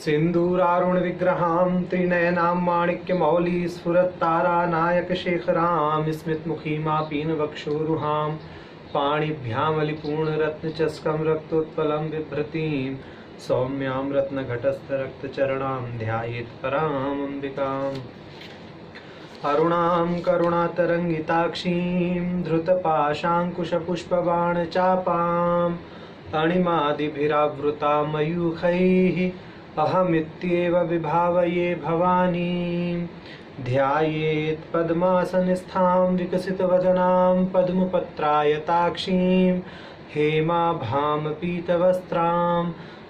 सिंदूरारुण विग्रहां त्रिनयनां माणिक्यमौली स्फुरत्तारा नायकशेखरां स्मितमुखीमापीन वक्षोरुहां पाणिभ्यामलिपूर्णरत्नचस्कं रक्तोत्पलं बिभ्रतीं सौम्यां रत्नघटस्थरक्तचरणां ध्यायेत् परामम्बिकाम् अरुणां करुणातरङ्गिताक्षीं धृतपाशाङ्कुशपुष्पबाणचापाम् अणिमादिभिरावृता मयूखैः अहमित्येव विभावये भवानीं ध्यायेत् पद्मासनस्थां विकसितवदनां पद्मपत्रायताक्षीं हेमाभां पीतवस्त्रां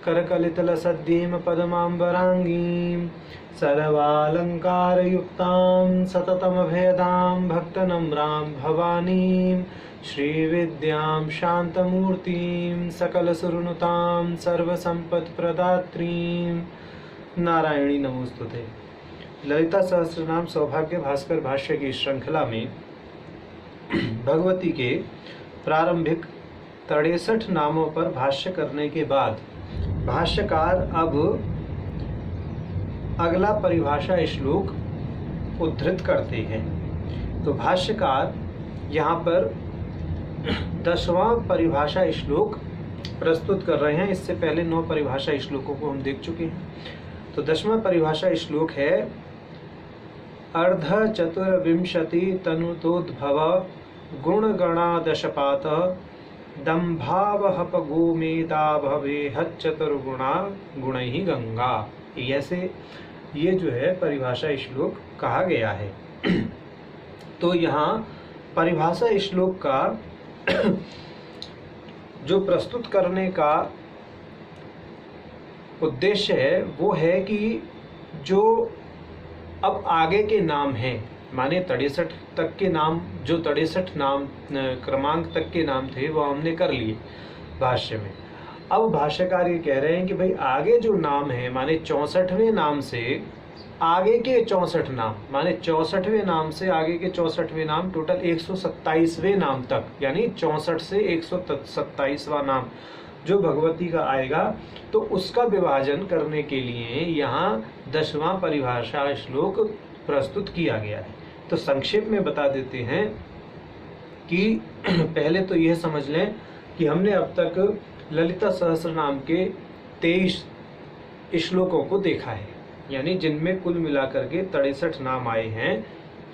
करकलितलसद्येम पद्माम्बराङ्गीं सर्वालङ्कारयुक्तां सततमभयदां भक्तनम्रां भवानीं श्रीविद्यां शान्तमूर्तिं सकलसुरनुतां सर्वसम्पत्प्रदात्रीं नारायणी नमोस्तुते। ललिता सहस्रनाम सौभाग्य भास्कर भाष्य की श्रृंखला में भगवती के प्रारंभिक 63 नामों पर भाष्य करने के बाद भाष्यकार अब अगला परिभाषा श्लोक उद्धृत करते हैं। तो भाष्यकार यहाँ पर 10वां परिभाषा श्लोक प्रस्तुत कर रहे हैं। इससे पहले 9 परिभाषा श्लोकों को हम देख चुके हैं। तो 10वां परिभाषा श्लोक है अर्ध चतुर्विंशति तनुतोद्भव गुणगणादशपात दंभावहप गोमेदा भवेहत् चतुर्गुणा गुणैः गंगा। ऐसे ये जो है परिभाषा श्लोक कहा गया है। तो यहाँ परिभाषा श्लोक का जो प्रस्तुत करने का उद्देश्य है वो है कि जो अब आगे के नाम हैं, माने 63 तक के नाम, जो 63 नाम क्रमांक तक के नाम थे वो हमने कर लिए भाष्य में। अब भाष्यकार ये कह रहे हैं कि भाई आगे जो नाम है, माने 64वें नाम से आगे के 64 नाम, माने 64वें नाम से आगे के 64वें नाम, टोटल 127वें नाम तक, यानी 64 से 127वां नाम जो भगवती का आएगा, तो उसका विभाजन करने के लिए यहाँ 10वां परिभाषा श्लोक प्रस्तुत किया गया है। तो संक्षेप में बता देते हैं कि पहले तो यह समझ लें कि हमने अब तक ललिता सहस्रनाम के 23 श्लोकों को देखा है, यानी जिनमें कुल मिलाकर के 63 नाम आए हैं,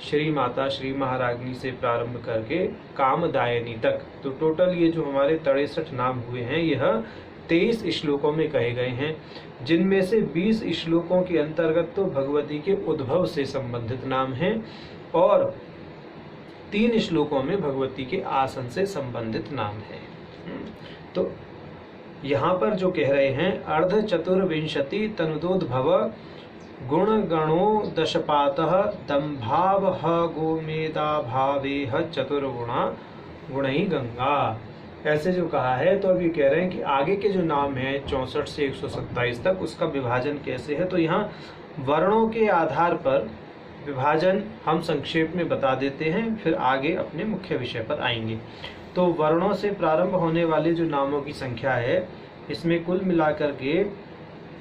श्री माता श्री महाराज्ञी से प्रारंभ करके कामदायिनी तक। तो टोटल ये जो हमारे 63 नाम हुए हैं यह 23 श्लोकों में कहे गए हैं, जिनमें से 20 श्लोकों के अंतर्गत तो भगवती के उद्भव से संबंधित नाम हैं और 3 श्लोकों में भगवती के आसन से संबंधित नाम है। तो यहाँ पर जो कह रहे हैं अर्ध चतुर्विंशति तनुदोद्भव गुण गणो दशपातः दंभावह गोमेदा भावेह चतुर्गुणा गुणैः गंगा। ऐसे जो कहा है, तो अभी कह रहे हैं कि आगे के जो नाम है 64 से 127 तक, उसका विभाजन कैसे है। तो यहाँ वर्णों के आधार पर विभाजन हम संक्षेप में बता देते हैं, फिर आगे अपने मुख्य विषय पर आएंगे। तो वर्णों से प्रारंभ होने वाले जो नामों की संख्या है, इसमें कुल मिलाकर के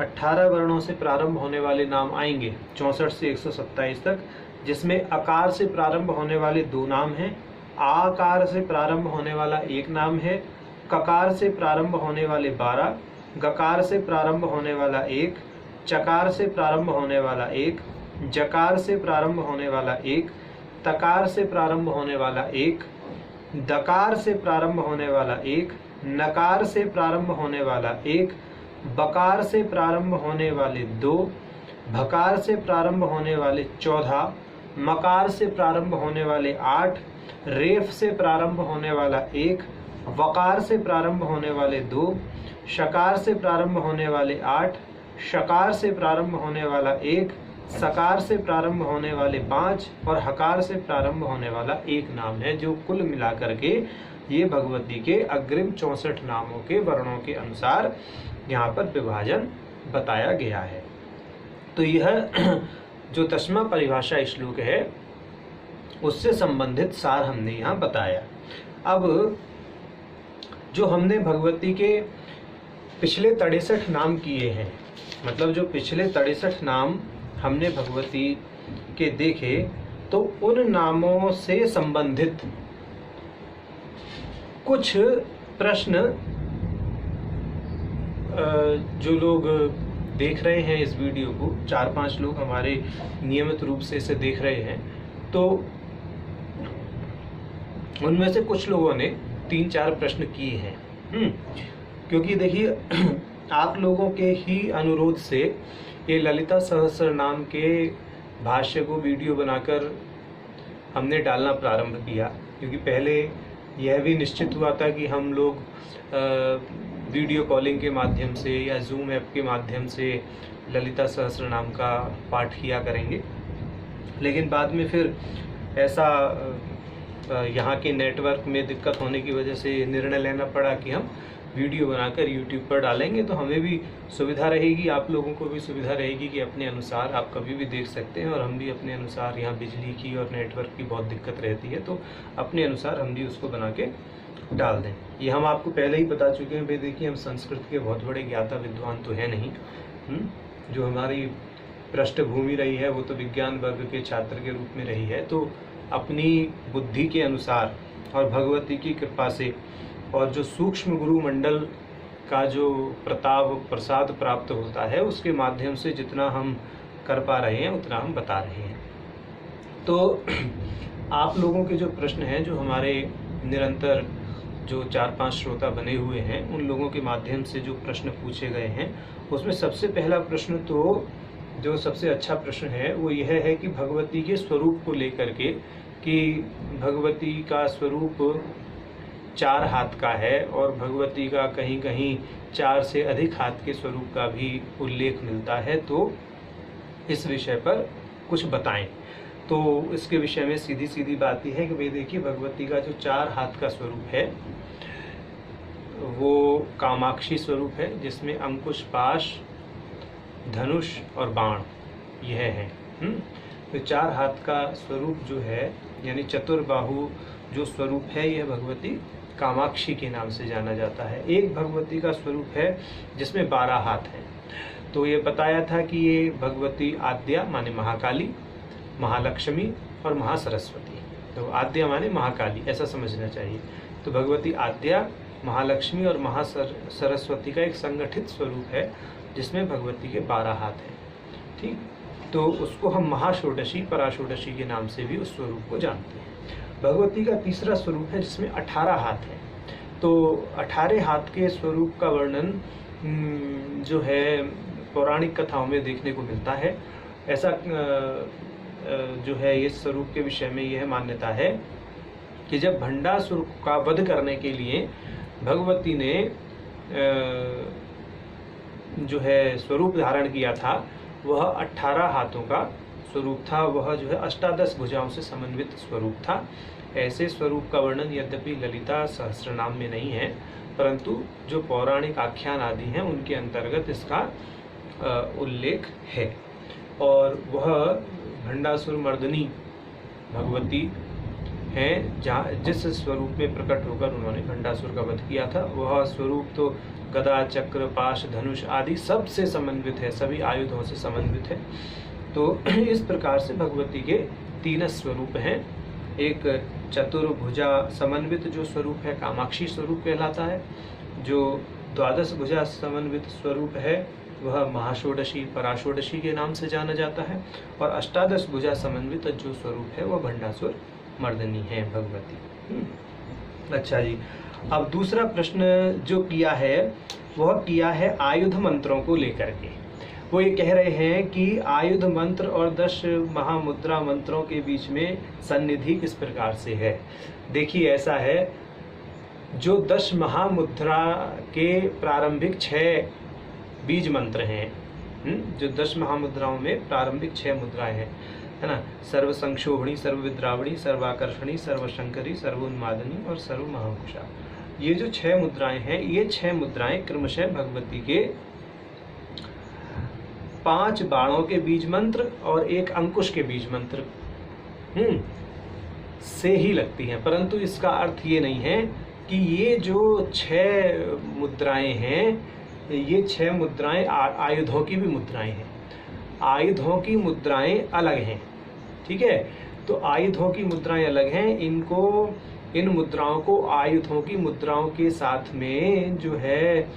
18 वर्णों से प्रारंभ होने वाले नाम आएंगे 64 से 127 तक, जिसमें अकार से प्रारंभ होने वाले 2 नाम हैं, आकार से प्रारंभ होने वाला 1 नाम है, ककार से प्रारंभ होने वाले 12, गकार से प्रारंभ होने वाला 1, चकार से प्रारंभ होने वाला 1, जकार से प्रारंभ होने वाला 1, तकार से प्रारंभ होने वाला 1, दकार से प्रारंभ होने वाला 1, नकार से प्रारंभ होने वाला 1, बकार से प्रारंभ होने वाले 2, भकार से प्रारंभ होने वाले 14, मकार से प्रारंभ होने वाले 8, रेफ से प्रारंभ होने वाला 1, वकार से प्रारंभ होने वाले 2, शकार से प्रारंभ होने वाले 8, शकार से प्रारंभ होने वाला 1, सकार से प्रारंभ होने वाले 5 और हकार से प्रारंभ होने वाला 1 नाम है, जो कुल मिलाकर के ये भगवती के अग्रिम 64 नामों के वर्णों के अनुसार यहाँ पर विभाजन बताया गया है। तो यह जो 10वां परिभाषा श्लोक है उससे संबंधित सार हमने यहाँ बताया। अब जो हमने भगवती के पिछले 63 नाम किए हैं, मतलब जो पिछले 63 नाम हमने भगवती के देखे, तो उन नामों से संबंधित कुछ प्रश्न जो लोग देख रहे हैं इस वीडियो को, 4-5 लोग हमारे नियमित रूप से इसे देख रहे हैं, तो उनमें से कुछ लोगों ने 3-4 प्रश्न किए हैं। क्योंकि देखिए आप लोगों के ही अनुरोध से ये ललिता सहस्रनाम के भाष्य को वीडियो बनाकर हमने डालना प्रारंभ किया। क्योंकि पहले यह भी निश्चित हुआ था कि हम लोग वीडियो कॉलिंग के माध्यम से या जूम ऐप के माध्यम से ललिता सहस्रनाम का पाठ किया करेंगे, लेकिन बाद में फिर ऐसा यहाँ के नेटवर्क में दिक्कत होने की वजह से निर्णय लेना पड़ा कि हम वीडियो बनाकर यूट्यूब पर डालेंगे। तो हमें भी सुविधा रहेगी, आप लोगों को भी सुविधा रहेगी कि अपने अनुसार आप कभी भी देख सकते हैं, और हम भी अपने अनुसार, यहाँ बिजली की और नेटवर्क की बहुत दिक्कत रहती है, तो अपने अनुसार हम भी उसको बना के डाल दें। ये हम आपको पहले ही बता चुके हैं भाई। देखिए हम संस्कृत के बहुत बड़े ज्ञाता विद्वान तो है नहीं, जो हमारी पृष्ठभूमि रही है वो तो विज्ञान वर्ग के छात्र के रूप में रही है। तो अपनी बुद्धि के अनुसार और भगवती की कृपा से और जो सूक्ष्म गुरु मंडल का जो प्रसाद प्राप्त होता है, उसके माध्यम से जितना हम कर पा रहे हैं उतना हम बता रहे हैं। तो आप लोगों के जो प्रश्न हैं, जो हमारे निरंतर जो 4-5 श्रोता बने हुए हैं, उन लोगों के माध्यम से जो प्रश्न पूछे गए हैं, उसमें सबसे पहला प्रश्न, तो जो सबसे अच्छा प्रश्न है वो यह है कि भगवती के स्वरूप को लेकर के, कि भगवती का स्वरूप 4 हाथ का है और भगवती का कहीं कहीं 4 से अधिक हाथ के स्वरूप का भी उल्लेख मिलता है, तो इस विषय पर कुछ बताएं। तो इसके विषय में सीधी सीधी बात यह है कि भाई देखिए, भगवती का जो 4 हाथ का स्वरूप है वो कामाक्षी स्वरूप है, जिसमें अंकुश, पाश, धनुष और बाण यह है। तो 4 हाथ का स्वरूप जो है, यानी चतुर्बाहु जो स्वरूप है, यह भगवती कामाक्षी के नाम से जाना जाता है। एक भगवती का स्वरूप है जिसमें 12 हाथ हैं। तो ये बताया था कि ये भगवती आद्या माने महाकाली, महालक्ष्मी और महासरस्वती। तो आद्या माने महाकाली, ऐसा समझना चाहिए। तो भगवती आद्या, महालक्ष्मी और महासरस्वती का एक संगठित स्वरूप है, जिसमें भगवती के 12 हाथ हैं। ठीक, तो उसको हम महाषोडशी, पराषोडशी के नाम से भी उस स्वरूप को जानते हैं। भगवती का तीसरा स्वरूप है जिसमें 18 हाथ हैं। तो 18 हाथ के स्वरूप का वर्णन जो है पौराणिक कथाओं में देखने को मिलता है। ऐसा जो है इस स्वरूप के विषय में यह मान्यता है कि जब भंडासुर का वध करने के लिए भगवती ने जो है स्वरूप धारण किया था, वह 18 हाथों का स्वरूप था। वह जो है 18 भुजाओं से समन्वित स्वरूप था। ऐसे स्वरूप का वर्णन यद्यपि ललिता सहस्रनाम में नहीं है, परंतु जो पौराणिक आख्यान आदि हैं उनके अंतर्गत इसका उल्लेख है। और वह भंडासुर मर्दनी भगवती हैं, जहाँ जिस स्वरूप में प्रकट होकर उन्होंने भंडासुर का वध किया था, वह स्वरूप तो गदा, चक्र, पाश, धनुष आदि सब से समन्वित है, सभी आयुधों से समन्वित है। तो इस प्रकार से भगवती के 3 स्वरूप हैं। एक चतुर्भुजा समन्वित जो स्वरूप है कामाक्षी स्वरूप कहलाता है। जो 12 भुजा समन्वित स्वरूप है वह महाषोडशी, पराषोडशी के नाम से जाना जाता है। और 18 भुजा समन्वित जो स्वरूप है वह भंडासुर मर्दनी है भगवती। अच्छा जी, अब दूसरा प्रश्न जो किया है वह किया है आयुध मंत्रों को लेकर के। वो ये कह रहे हैं कि आयुध मंत्र और 10 महामुद्रा मंत्रों के बीच में सन्निधि किस प्रकार से है। देखिए ऐसा है, जो 10 महामुद्रा के प्रारंभिक 6 बीज मंत्र हैं, जो 10 महामुद्राओं में प्रारंभिक 6 मुद्राएं हैं, है ना, सर्व संक्षोभणी, सर्व विद्रावणी, सर्वाकर्षणी, सर्वशंकरी, सर्वोन्मादनी और सर्व महांकुशा। ये जो 6 मुद्राएं हैं, ये 6 मुद्राएं क्रमशः भगवती के 5 बाणों के बीज मंत्र और 1 अंकुश के बीज मंत्र से ही लगती हैं। परंतु इसका अर्थ ये नहीं है कि ये जो 6 मुद्राएं हैं ये 6 मुद्राएं आयुधों की भी मुद्राएं हैं। आयुधों की मुद्राएं अलग हैं, ठीक है। तो आयुधों की मुद्राएं अलग हैं, इन मुद्राओं को आयुधों की मुद्राओं के साथ में जो है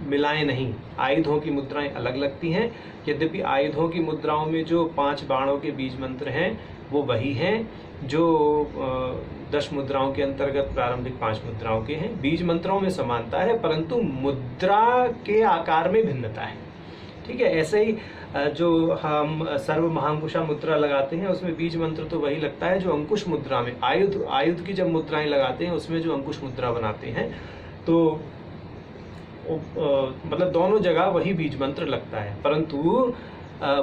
मिलाएं नहीं। आयुधों की मुद्राएं अलग लगती हैं, यद्यपि आयुधों की मुद्राओं में जो 5 बाणों के बीज मंत्र हैं वो वही हैं जो 10 मुद्राओं के अंतर्गत प्रारंभिक 5 मुद्राओं के हैं। बीज मंत्रों में समानता है परंतु मुद्रा के आकार में भिन्नता है, ठीक है। ऐसे ही जो हम सर्व महांकुशा मुद्रा लगाते हैं उसमें बीज मंत्र तो वही लगता है जो अंकुश मुद्रा में आयुध की जब मुद्राएं लगाते हैं उसमें जो अंकुश मुद्रा बनाते हैं, तो मतलब दोनों जगह वही बीज मंत्र लगता है, परंतु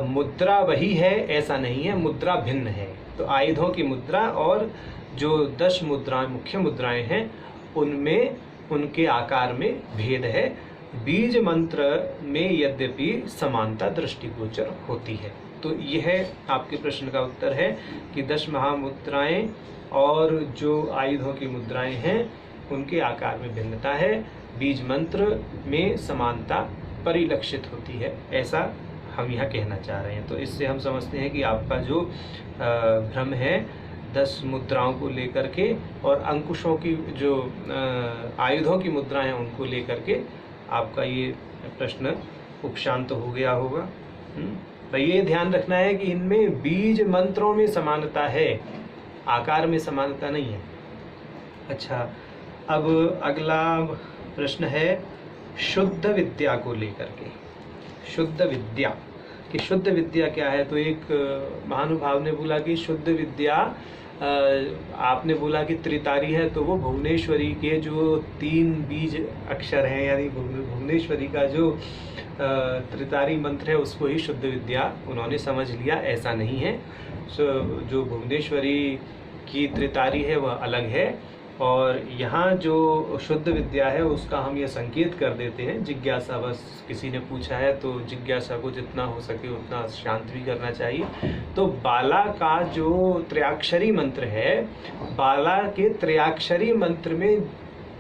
मुद्रा वही है ऐसा नहीं है, मुद्रा भिन्न है। तो आयुधों की मुद्रा और जो 10 मुद्राएं मुख्य मुद्राएं हैं उनमें उनके आकार में भेद है। बीज मंत्र में यद्यपि समानता दृष्टिगोचर होती है। तो यह आपके प्रश्न का उत्तर है कि 10 महामुद्राएं और जो आयुधों की मुद्राएं हैं उनके आकार में भिन्नता है, बीज मंत्र में समानता परिलक्षित होती है, ऐसा हम यहाँ कहना चाह रहे हैं। तो इससे हम समझते हैं कि आपका जो भ्रम है 10 मुद्राओं को लेकर के और अंकुशों की जो आयुधों की मुद्राएं हैं उनको लेकर के आपका ये प्रश्न उपशांत हो गया होगा। तो ये ध्यान रखना है कि इनमें बीज मंत्रों में समानता है, आकार में समानता नहीं है। अच्छा, अब अगला प्रश्न है शुद्ध विद्या को लेकर के। शुद्ध विद्या कि शुद्ध विद्या क्या है? तो एक महानुभाव ने बोला कि शुद्ध विद्या, आपने बोला कि त्रितारी है, तो वो भुवनेश्वरी के जो 3 बीज अक्षर हैं, यानी भुवनेश्वरी का जो त्रितारी मंत्र है उसको ही शुद्ध विद्या उन्होंने समझ लिया। ऐसा नहीं है, जो भुवनेश्वरी की त्रितारी है वह अलग है और यहाँ जो शुद्ध विद्या है उसका हम ये संकेत कर देते हैं। जिज्ञासा, बस किसी ने पूछा है तो जिज्ञासा को जितना हो सके उतना शांत भी करना चाहिए। तो बाला का जो त्रयाक्षरी मंत्र है, बाला के त्रयाक्षरी मंत्र में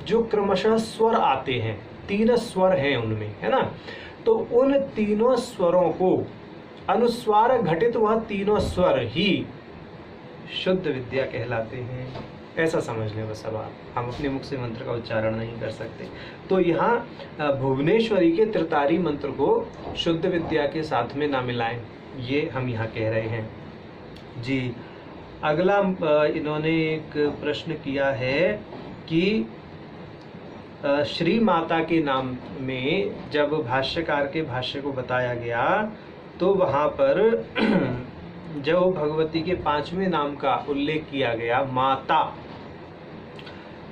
जो क्रमशः स्वर आते हैं, 3 स्वर हैं उनमें, है ना। तो उन तीनों स्वरों को अनुस्वार घटित वह तीनों स्वर ही शुद्ध विद्या कहलाते हैं, ऐसा समझ लें बस। अब हम अपने मुख से मंत्र का उच्चारण नहीं कर सकते। तो यहाँ भुवनेश्वरी के त्रितारी मंत्र को शुद्ध विद्या के साथ में ना मिलाएं, ये हम यहाँ कह रहे हैं जी। अगला इन्होंने एक प्रश्न किया है कि श्री माता के नाम में जब भाष्यकार के भाष्य को बताया गया तो वहाँ पर जो भगवती के 5वें नाम का उल्लेख किया गया,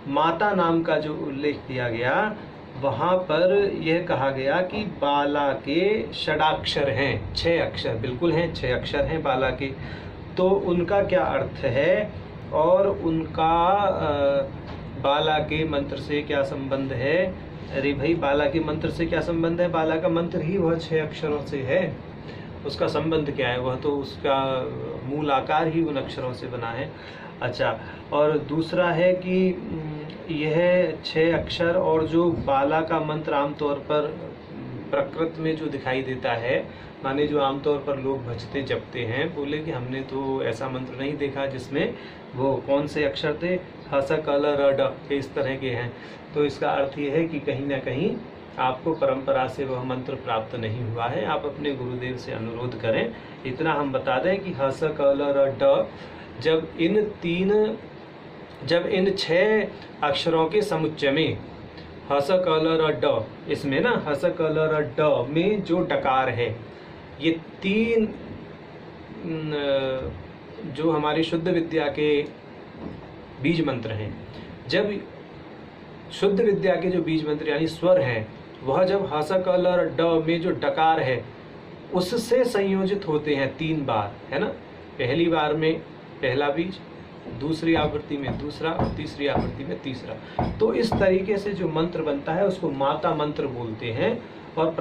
माता नाम का जो उल्लेख किया गया, वहाँ पर यह कहा गया कि बाला के षडाक्षर हैं, 6 अक्षर बिल्कुल हैं, 6 अक्षर हैं बाला के। तो उनका क्या अर्थ है और उनका बाला के मंत्र से क्या संबंध है? अरे भाई, बाला के मंत्र से क्या संबंध है? बाला का मंत्र ही वह 6 अक्षरों से है, उसका संबंध क्या है? वह तो उसका मूल आकार ही उन अक्षरों से बना है। अच्छा, और दूसरा है कि यह 6 अक्षर और जो बाला का मंत्र आमतौर पर प्रकृत में जो दिखाई देता है, माने जो आमतौर पर लोग भजते जपते हैं, बोले कि हमने तो ऐसा मंत्र नहीं देखा जिसमें वो कौन से अक्षर थे, ह स क ल र ड, इस तरह के हैं। तो इसका अर्थ ये है कि कहीं ना कहीं आपको परंपरा से वह मंत्र प्राप्त नहीं हुआ है, आप अपने गुरुदेव से अनुरोध करें। इतना हम बता दें कि ह स क ल र ड जब इन 6 अक्षरों के समुच्चय में ह स क ल र ड, इसमें ना ह स क ल र ड में जो डकार है, ये 3 जो हमारी शुद्ध विद्या के बीज मंत्र हैं, जब शुद्ध विद्या के जो बीज मंत्र यानी स्वर हैं, वह जब ह स क ल र ड में जो डकार है उससे संयोजित होते हैं 3 बार, है ना। पहली बार में पहला बीज, दूसरी आवृत्ति में दूसरा और तीसरी आवृत्ति में तीसरा। तो इस तरीके से जो मंत्र बनता है उसको माता मंत्र बोलते हैं। और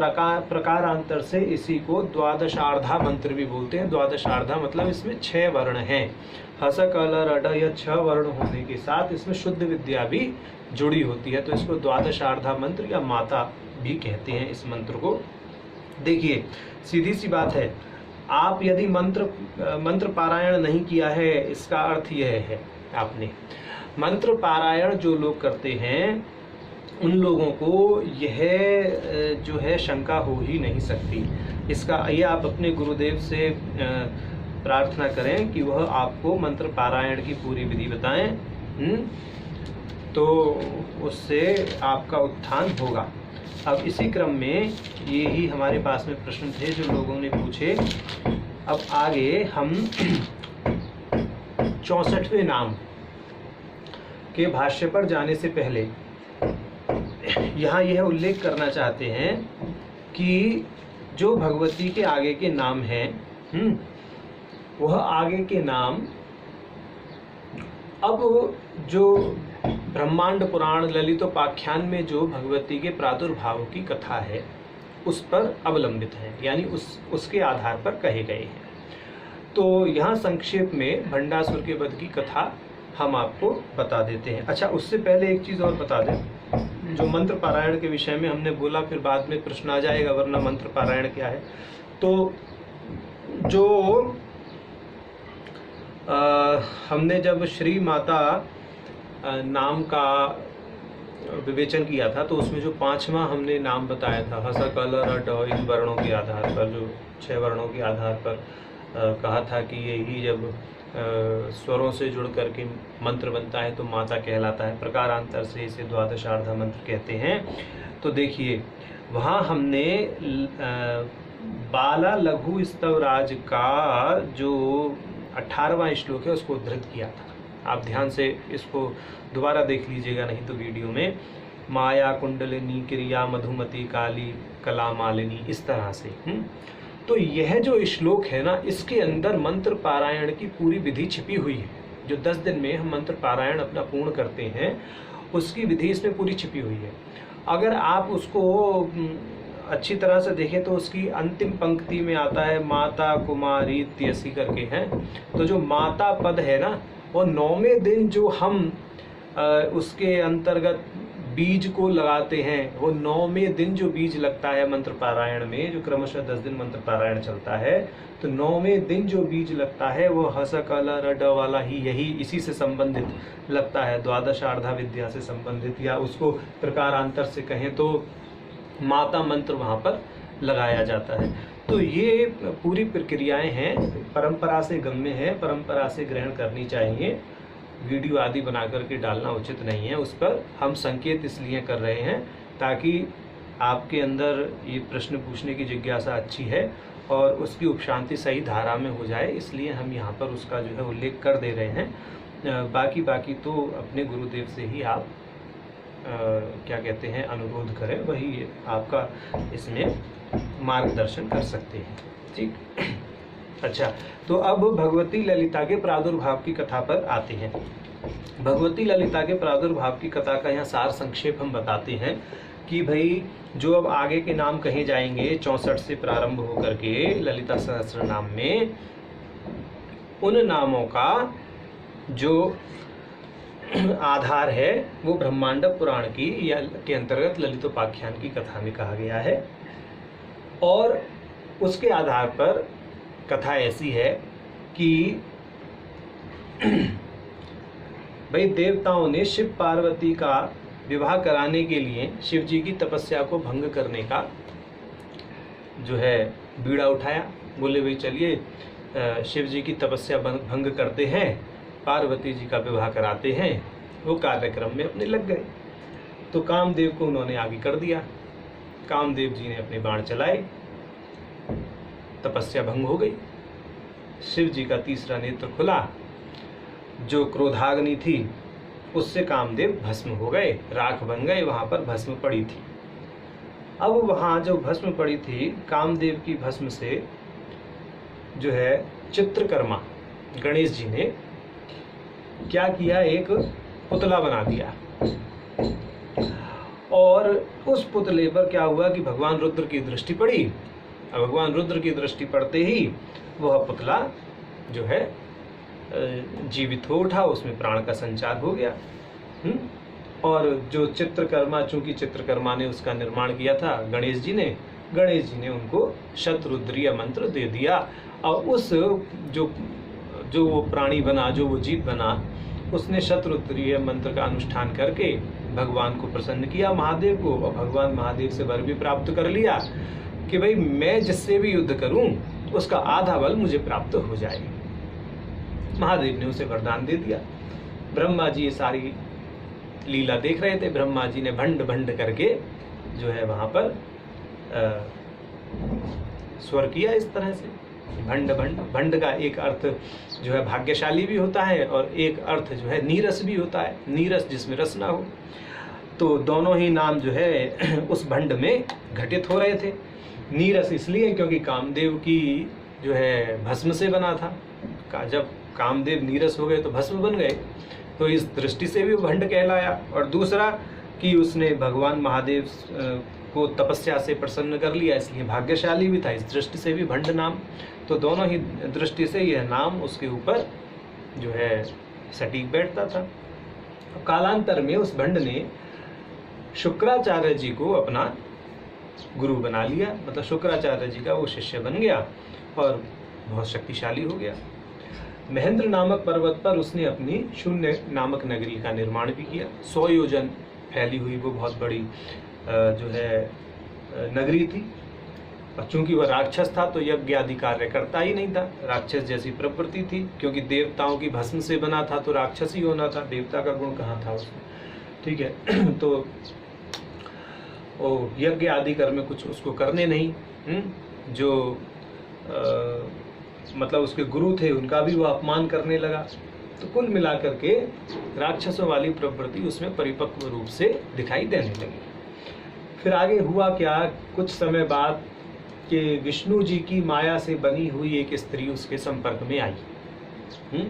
प्रकारांतर से इसी को द्वादशार्धा मंत्र भी बोलते हैं। द्वादशार्धा मतलब इसमें 6 वर्ण हैं। हस कल रड यह 6 वर्ण होने के साथ इसमें शुद्ध विद्या भी जुड़ी होती है, तो इसको द्वादशार्धा मंत्र या माता भी कहते हैं इस मंत्र को। देखिए सीधी सी बात है, आप यदि मंत्र पारायण नहीं किया है, इसका अर्थ यह है आपने मंत्र पारायण जो लोग करते हैं उन लोगों को यह जो है शंका हो ही नहीं सकती। इसका ये आप अपने गुरुदेव से प्रार्थना करें कि वह आपको मंत्र पारायण की पूरी विधि बताएं, तो उससे आपका उत्थान होगा। अब इसी क्रम में ये ही हमारे पास में प्रश्न थे जो लोगों ने पूछे। अब आगे हम 64वें नाम के भाष्य पर जाने से पहले यहाँ यह उल्लेख करना चाहते हैं कि जो भगवती के आगे के नाम हैं, वह आगे के नाम अब जो ब्रह्मांड पुराण ललितोपाख्यान में जो भगवती के प्रादुर्भाव की कथा है उस पर अवलंबित है, यानी उसके आधार पर कहे गए हैं। तो यहाँ संक्षेप में भंडासुर के वध की कथा हम आपको बता देते हैं। अच्छा, उससे पहले एक चीज़ और बता दें, जो मंत्र पारायण के विषय में हमने बोला, फिर बाद में प्रश्न आ जाएगा वरना मंत्र पारायण क्या है। तो जो हमने जब श्री माता नाम का विवेचन किया था तो उसमें जो 5वां हमने नाम बताया था, हस कल रट, इन वर्णों के आधार पर, जो 6 वर्णों के आधार पर कहा था कि यही जब स्वरों से जुड़ करके मंत्र बनता है तो माता कहलाता है। प्रकारांतर से इसे द्वादशार्धा मंत्र कहते हैं। तो देखिए वहाँ हमने बाला लघु स्तवराज का जो 18वां श्लोक है उसको उद्धृत किया था। आप ध्यान से इसको दोबारा देख लीजिएगा, नहीं तो वीडियो में। माया कुंडलिनी क्रिया मधुमती काली कला मालिनी, इस तरह से। तो यह जो श्लोक है ना, इसके अंदर मंत्र पारायण की पूरी विधि छिपी हुई है। जो 10 दिन में हम मंत्र पारायण अपना पूर्ण करते हैं उसकी विधि इसमें पूरी छिपी हुई है। अगर आप उसको अच्छी तरह से देखें तो उसकी अंतिम पंक्ति में आता है माता कुमारी त्यसी करके है। तो जो माता पद है ना, वो 9वें दिन जो हम उसके अंतर्गत बीज को लगाते हैं, वो 9वें दिन जो बीज लगता है मंत्र पारायण में, जो क्रमशः 10 दिन मंत्र पारायण चलता है, तो 9वें दिन जो बीज लगता है वो हस कल रड वाला ही यही इसी से संबंधित लगता है, द्वादशार्धा विद्या से संबंधित, या उसको प्रकारांतर से कहें तो माता मंत्र वहाँ पर लगाया जाता है। तो ये पूरी प्रक्रियाएं हैं, परंपरा से गम्य है, परंपरा से ग्रहण करनी चाहिए। वीडियो आदि बना करके डालना उचित नहीं है। उस पर हम संकेत इसलिए कर रहे हैं ताकि आपके अंदर ये प्रश्न पूछने की जिज्ञासा अच्छी है और उसकी उपशांति सही धारा में हो जाए, इसलिए हम यहाँ पर उसका जो है उल्लेख कर दे रहे हैं। बाकी तो अपने गुरुदेव से ही आप क्या कहते हैं अनुरोध करें, वही आपका इसमें मार्गदर्शन कर सकते हैं। ठीक। अच्छा, तो अब भगवती ललिता के प्रादुर्भाव की कथा पर आते हैं। भगवती ललिता के प्रादुर्भाव की कथा का यहाँ सार संक्षेप हम बताते हैं कि भाई जो अब आगे के नाम कहे जाएंगे 64 से प्रारंभ होकर के ललिता सहस्त्र नाम में, उन नामों का जो आधार है वो ब्रह्मांड पुराण की या के अंतर्गत ललितोपाख्यान की कथा में कहा गया है। और उसके आधार पर कथा ऐसी है कि भाई देवताओं ने शिव पार्वती का विवाह कराने के लिए शिव जी की तपस्या को भंग करने का जो है बीड़ा उठाया। बोले भाई चलिए शिव जी की तपस्या भंग करते हैं, पार्वती जी का विवाह कराते हैं। वो कार्यक्रम में अपने लग गए। तो कामदेव को उन्होंने आगे कर दिया। कामदेव जी ने अपने बाण चलाए, तपस्या भंग हो गई। शिव जी का तीसरा नेत्र खुला, जो क्रोधाग्नि थी उससे कामदेव भस्म हो गए, राख बन गए, वहां पर भस्म पड़ी थी। अब वहां जो भस्म पड़ी थी, कामदेव की भस्म से जो है चित्रकर्मा गणेश जी ने क्या किया, एक पुतला बना दिया और और उस पुतले पर क्या हुआ कि भगवान रुद्र की दृष्टि पड़ी। अब भगवान रुद्र की दृष्टि पड़ते ही वह पुतला जो है जीवित हो उठा, उसमें प्राण का संचार हो गया। और जो चित्रकर्मा, चूंकि चित्रकर्मा ने उसका निर्माण किया था गणेश जी ने उनको शतरुद्रीय मंत्र दे दिया। और उस जो वो प्राणी बना, जो वो जीव बना, उसने शतरुद्रीय मंत्र का अनुष्ठान करके भगवान को प्रसन्न किया, महादेव को। और भगवान महादेव से वर भी प्राप्त कर लिया कि भाई मैं जिससे भी युद्ध करूं उसका आधा बल मुझे प्राप्त हो जाए। महादेव ने उसे वरदान दे दिया। ब्रह्मा जी ये सारी लीला देख रहे थे। ब्रह्मा जी ने भंड भंड करके जो है वहां पर स्वर किया इस तरह से, भंड भंड। भंड का एक अर्थ जो है भाग्यशाली भी होता है और एक अर्थ जो है नीरस भी होता है, नीरस जिसमें रस ना हो। तो दोनों ही नाम जो है उस भंड में घटित हो रहे थे। नीरस इसलिए क्योंकि कामदेव की जो है भस्म से बना था। जब कामदेव नीरस हो गए तो भस्म बन गए, तो इस दृष्टि से भी वो भंड कहलाया। और दूसरा कि उसने भगवान महादेव को तपस्या से प्रसन्न कर लिया, इसलिए भाग्यशाली भी था, इस दृष्टि से भी भंड नाम। तो दोनों ही दृष्टि से यह नाम उसके ऊपर जो है सटीक बैठता था। कालांतर में उस भंड ने शुक्राचार्य जी को अपना गुरु बना लिया, मतलब शुक्राचार्य जी का वो शिष्य बन गया और बहुत शक्तिशाली हो गया। महेंद्र नामक पर्वत पर उसने अपनी शून्य नामक नगरी का निर्माण भी किया। 100 योजन फैली हुई वो बहुत बड़ी जो है नगरी थी। और चूंकि वह राक्षस था तो यज्ञ आदि कार्य करता ही नहीं था, राक्षस जैसी प्रवृत्ति थी। क्योंकि देवताओं की भस्म से बना था तो राक्षस ही होना था, देवता का गुण कहाँ था उसमें, ठीक है। तो वो यज्ञ आदि कर्म में कुछ उसको करने नहीं। जो मतलब उसके गुरु थे उनका भी वो अपमान करने लगा। तो कुल मिलाकर के राक्षसों वाली प्रवृत्ति उसमें परिपक्व रूप से दिखाई देने लगी। फिर आगे हुआ क्या, कुछ समय बाद कि विष्णु जी की माया से बनी हुई एक स्त्री उसके संपर्क में आई।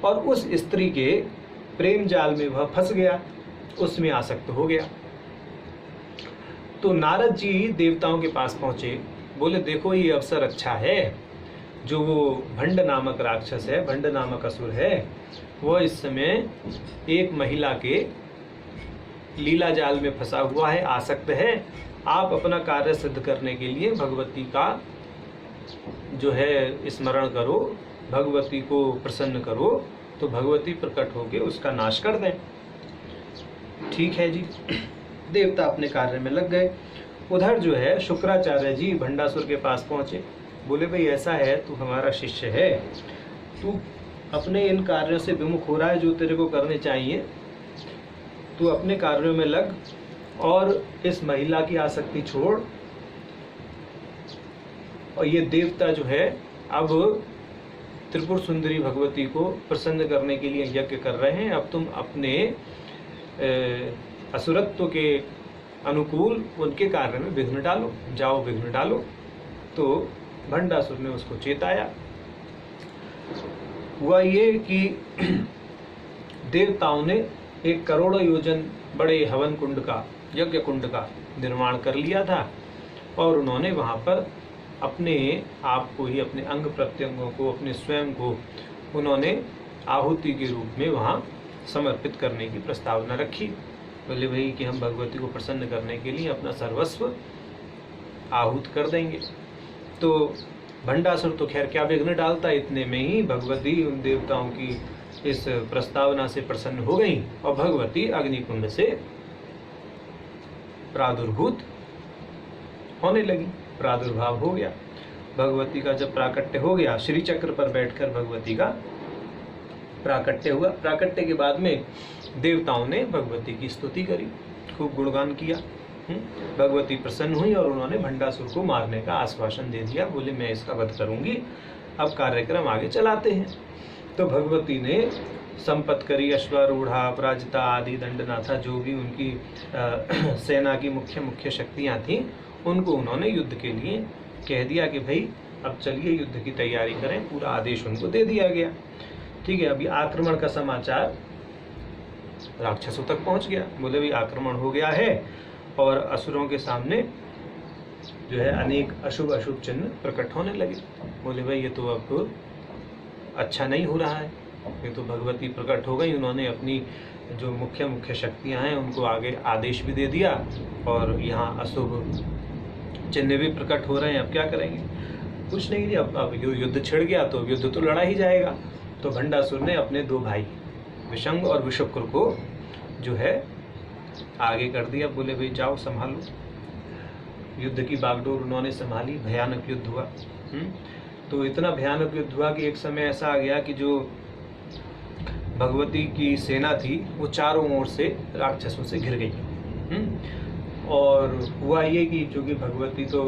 और उस स्त्री के प्रेम जाल में वह फंस गया, उसमें आसक्त हो गया। तो नारद जी देवताओं के पास पहुंचे, बोले देखो ये अवसर अच्छा है, जो वो भंड नामक राक्षस है, भंड नामक असुर है, वह इस समय एक महिला के लीला जाल में फंसा हुआ है, आसक्त है। आप अपना कार्य सिद्ध करने के लिए भगवती का जो है स्मरण करो, भगवती को प्रसन्न करो, तो भगवती प्रकट होकर उसका नाश कर दें। ठीक है जी। देवता अपने कार्य में लग गए। उधर जो है शुक्राचार्य जी भंडासुर के पास पहुंचे, बोले भाई ऐसा है, तू हमारा शिष्य है, तू अपने इन कार्यों से विमुख हो रहा है जो तेरे को करने चाहिए, तू अपने कार्यों में लग और इस महिला की आसक्ति छोड़। और ये देवता जो है अब त्रिपुर सुंदरी भगवती को प्रसन्न करने के लिए यज्ञ कर रहे हैं, अब तुम अपने असुरत्व के अनुकूल उनके कार्य में विघ्न डालो, जाओ विघ्न डालो। तो भंडासुर ने उसको चेताया। हुआ ये कि देवताओं ने 1 करोड़ योजन बड़े हवन कुंड का, यज्ञ कुंड का निर्माण कर लिया था और उन्होंने वहाँ पर अपने आप को ही, अपने अंग प्रत्यंगों को, अपने स्वयं को उन्होंने आहुति के रूप में वहाँ समर्पित करने की प्रस्तावना रखी। बोले भाई कि हम भगवती को प्रसन्न करने के लिए अपना सर्वस्व आहूत कर देंगे। तो भंडासुर तो खैर क्या विघ्न डालता, इतने में ही भगवती उन देवताओं की इस प्रस्तावना से प्रसन्न हो गई और भगवती अग्निकुंड से प्रादुर्भूत होने लगी, प्रादुर्भाव हो गया। भगवती का जब प्राकट्य हो गया, श्री चक्र पर बैठकर भगवती का प्राकट्य हुआ। प्राकट्य के बाद में देवताओं ने भगवती की स्तुति करी, खूब गुणगान किया। भगवती प्रसन्न हुई और उन्होंने भंडासुर को मारने का आश्वासन दे दिया। बोले मैं इसका वध करूंगी, अब कार्यक्रम आगे चलाते हैं। तो भगवती ने संपत्करी, अश्वारूढ़ा, अपराजिता आदि दंडनाथा, जो भी उनकी सेना की मुख्य शक्तियां थीं, उनको उन्होंने युद्ध के लिए कह दिया कि भाई अब चलिए युद्ध की तैयारी करें। पूरा आदेश उनको दे दिया गया। ठीक है। अभी आक्रमण का समाचार राक्षसों तक पहुंच गया। बोले भाई आक्रमण हो गया है और असुरों के सामने जो है अनेक अशुभ अशुभ चिन्ह प्रकट होने लगे। बोले भाई ये तो अब अच्छा नहीं हो रहा है, ये तो भगवती प्रकट हो गई, उन्होंने अपनी जो मुख्य मुख्य शक्तियां हैं उनको आगे आदेश भी दे दिया और यहाँ अशुभ चिन्ह भी प्रकट हो रहे हैं, अब क्या करेंगे? कुछ नहीं जी, अब युद्ध छिड़ गया तो युद्ध तो लड़ा ही जाएगा। तो भंडासुर ने अपने 2 भाई विशंग और विशुक्र को जो है आगे कर दिया। बोले भाई जाओ संभालो। युद्ध की बागडोर उन्होंने संभाली, भयानक युद्ध हुआ। तो इतना भयानक युद्ध हुआ कि एक समय ऐसा आ गया कि जो भगवती की सेना थी वो चारों ओर से राक्षसों से घिर गई। और हुआ ये कि चूंकि भगवती तो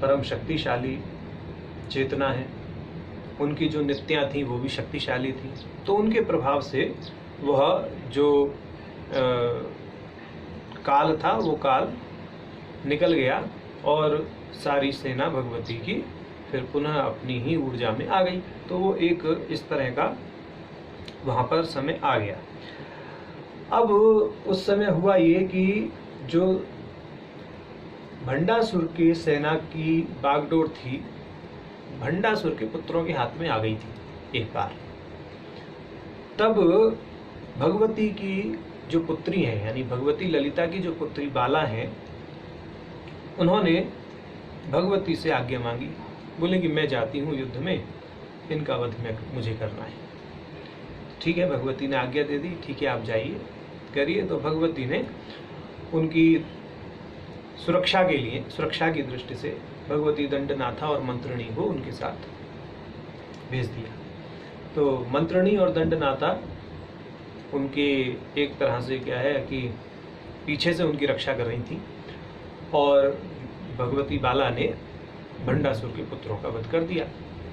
परम शक्तिशाली चेतना है, उनकी जो नित्यां थी वो भी शक्तिशाली थी, तो उनके प्रभाव से वह जो काल था वो काल निकल गया और सारी सेना भगवती की फिर पुनः अपनी ही ऊर्जा में आ गई। तो वो एक इस तरह का वहाँ पर समय आ गया। अब उस समय हुआ ये कि जो भंडासुर की सेना की बागडोर थी, भंडासुर के पुत्रों के हाथ में आ गई थी एक बार। तब भगवती की जो पुत्री है, यानी भगवती ललिता की जो पुत्री बाला है, उन्होंने भगवती से आज्ञा मांगी। बोले कि मैं जाती हूँ युद्ध में, इनका वध में मुझे करना है। ठीक है, भगवती ने आज्ञा दे दी, ठीक है आप जाइए करिए। तो भगवती ने उनकी सुरक्षा के लिए, सुरक्षा की दृष्टि से भगवती दंडनाथा और मंत्रिणी को उनके साथ भेज दिया। तो मंत्रिणी और दंडनाथा उनके एक तरह से क्या है कि पीछे से उनकी रक्षा कर रही थी, और भगवती बाला ने भंडासुर के पुत्रों का वध कर दिया।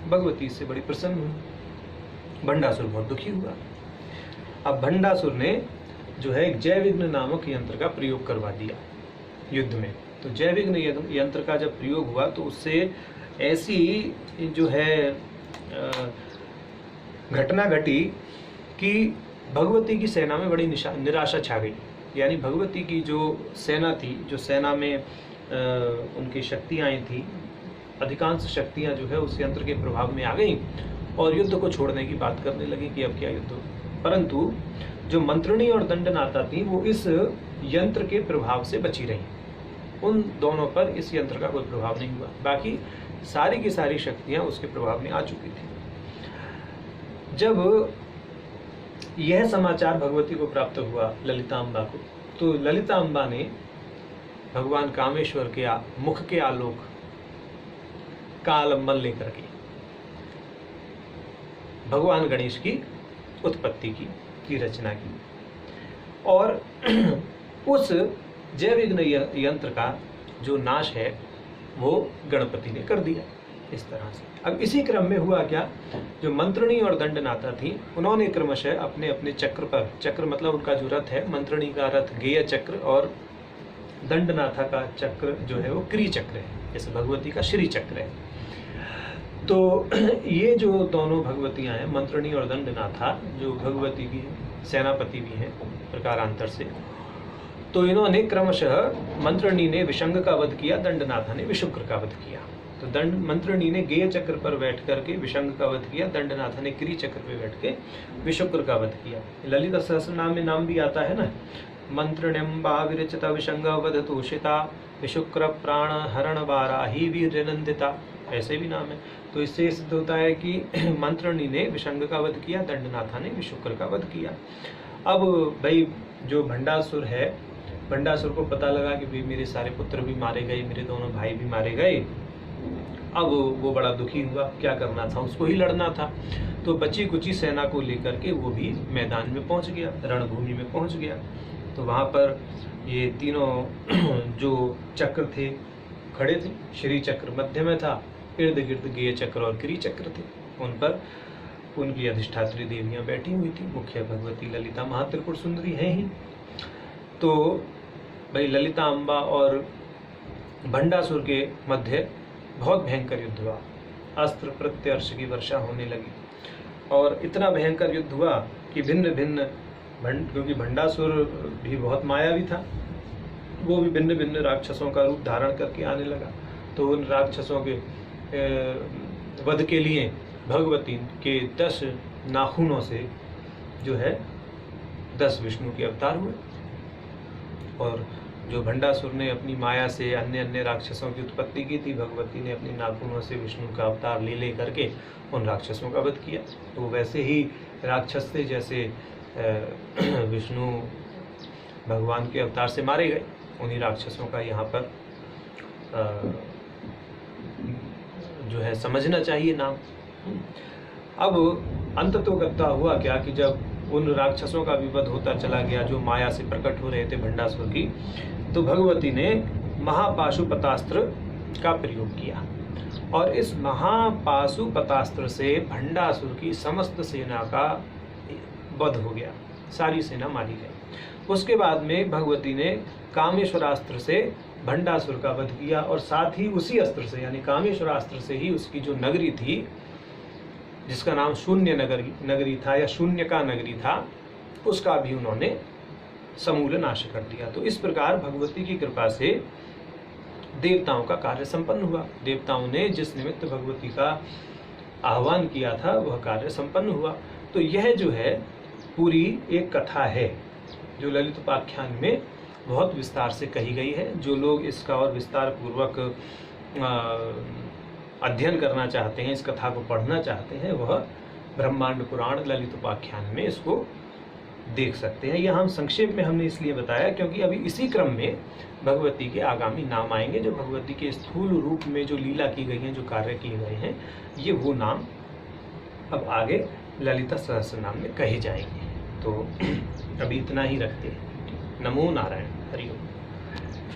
भगवती इससे बड़ी प्रसन्न हुई, भंडासुर बहुत दुखी हुआ। अब भंडासुर ने जो है एक जयविघ्न नामक यंत्र का प्रयोग करवा दिया युद्ध में। तो जयविघ्न यंत्र का जब प्रयोग हुआ तो उससे ऐसी जो है घटना घटी कि भगवती की सेना में बड़ी निराशा छा गई। यानी भगवती की जो सेना थी, जो सेना में उनकी शक्तियाँ थी, अधिकांश शक्तियाँ जो है उस यंत्र के प्रभाव में आ गई और युद्ध को छोड़ने की बात करने लगी कि अब क्या युद्ध हो। परंतु जो मंत्रिणी और दंडनाथा थी वो इस यंत्र के प्रभाव से बची रही, उन दोनों पर इस यंत्र का कोई प्रभाव नहीं हुआ। बाकी सारी की सारी शक्तियां उसके प्रभाव में आ चुकी थी। जब यह समाचार भगवती को प्राप्त हुआ ललिता अम्बा को, तो ललिता अम्बा ने भगवान कामेश्वर के मुख के आलोक का आलम्बन लेकर के भगवान गणेश की उत्पत्ति की रचना की, और उस जयविघ्न यंत्र का जो नाश है वो गणपति ने कर दिया इस तरह से। अब इसी क्रम में हुआ क्या, जो मंत्रिणी और दंडनाथा थी उन्होंने क्रमशः अपने अपने चक्र पर, चक्र मतलब उनका जो रथ है, मंत्रिणी का रथ गेय चक्र और दंडनाथा का चक्र जो है वो क्री चक्र है, जैसे भगवती का श्री चक्र है। तो ये जो दोनों भगवतियां हैं, मंत्रिणी और दंडनाथा, जो भगवती की सेनापति भी हैं प्रकारांतर से, तो इन्होंने क्रमशः मंत्रिणी ने विशंग का वध किया, दंडनाथा ने विशुक्र का वध किया। तो मंत्रिणी ने गेय चक्र पर बैठ करके विशंग का वध किया, दंडनाथा ने क्री चक्र पर बैठ के विशुक्र का वध किया। ललिता सहस्रनाम में नाम भी आता है ना, मंत्रिण्यम्बा विरचिता विशंग वध तोषिता विशुक्र प्राण हरण वाराही वीर नंदिता, ऐसे भी नाम है। तो इससे सिद्ध होता है कि मंत्रिणी ने विशंग का वध किया, दंडनाथा ने विशुक्र का वध किया। अब भाई जो भंडासुर है, भंडासुर को पता लगा कि भाई मेरे सारे पुत्र भी मारे गए, मेरे दोनों भाई भी मारे गए। अब वो बड़ा दुखी हुआ, क्या करना था, उसको ही लड़ना था। तो बची कुची सेना को लेकर के वो भी मैदान में पहुंच गया, रणभूमि में पहुंच गया। तो वहाँ पर ये तीनों जो चक्र थे खड़े थे, श्री चक्र मध्य में था, इर्द गिर्द गेय चक्र और क्री चक्र थे, उन पर उनकी अधिष्ठात्री देवियां बैठी हुई थी। मुख्य भगवती ललिता महात्रिपुर सुंदरी है ही। तो भाई ललिता अम्बा और भंडासुर के मध्य बहुत भयंकर युद्ध हुआ, अस्त्र प्रत्यर्श की वर्षा होने लगी, और इतना भयंकर युद्ध हुआ कि भिन्न भिन्न क्योंकि भंडासुर भी बहुत मायावी था, वो भी भिन्न भिन्न राक्षसों का रूप धारण करके आने लगा। तो उन राक्षसों के वध के लिए भगवती के 10 नाखूनों से जो है 10 विष्णु के अवतार हुए। और जो भंडासुर ने अपनी माया से अन्य अन्य राक्षसों की उत्पत्ति की थी, भगवती ने अपने नाखूनों से विष्णु का अवतार ले करके उन राक्षसों का वध किया। तो वैसे ही राक्षस थे जैसे विष्णु भगवान के अवतार से मारे गए, उन्हीं राक्षसों का यहाँ पर जो है समझना चाहिए नाम। अब अंत तो करता हुआ क्या कि जब उन राक्षसों का विवध होता चला गया जो माया से प्रकट हो रहे थे भंडासुर की, तो भगवती ने महापाशुपतास्त्र का प्रयोग किया और इस महापाशुपतास्त्र से भंडासुर की समस्त सेना का वध हो गया, सारी सेना मारी गई। उसके बाद में भगवती ने कामेश्वरास्त्र से भंडासुर का वध किया और साथ ही उसी अस्त्र से यानी कामेश्वरास्त्र से ही उसकी जो नगरी थी जिसका नाम शून्य नगरी था या शून्य का नगरी था, उसका भी उन्होंने समूल नाश कर दिया। तो इस प्रकार भगवती की कृपा से देवताओं का कार्य संपन्न हुआ। देवताओं ने जिस निमित्त भगवती का आह्वान किया था वह कार्य संपन्न हुआ। तो यह जो है पूरी एक कथा है जो ललित उपाख्यान में बहुत विस्तार से कही गई है। जो लोग इसका और विस्तार पूर्वक अध्ययन करना चाहते हैं, इस कथा को पढ़ना चाहते हैं, वह ब्रह्मांड पुराण ललित उपाख्यान में इसको देख सकते हैं। यह हम संक्षेप में हमने इसलिए बताया क्योंकि अभी इसी क्रम में भगवती के आगामी नाम आएंगे। जो भगवती के स्थूल रूप में जो लीला की गई है, जो कार्य किए गए हैं, ये वो नाम अब आगे ललिता सहस्त्र नाम में कहे जाएंगे। तो अभी इतना ही रखते हैं। नमो नारायण। हरि ओम।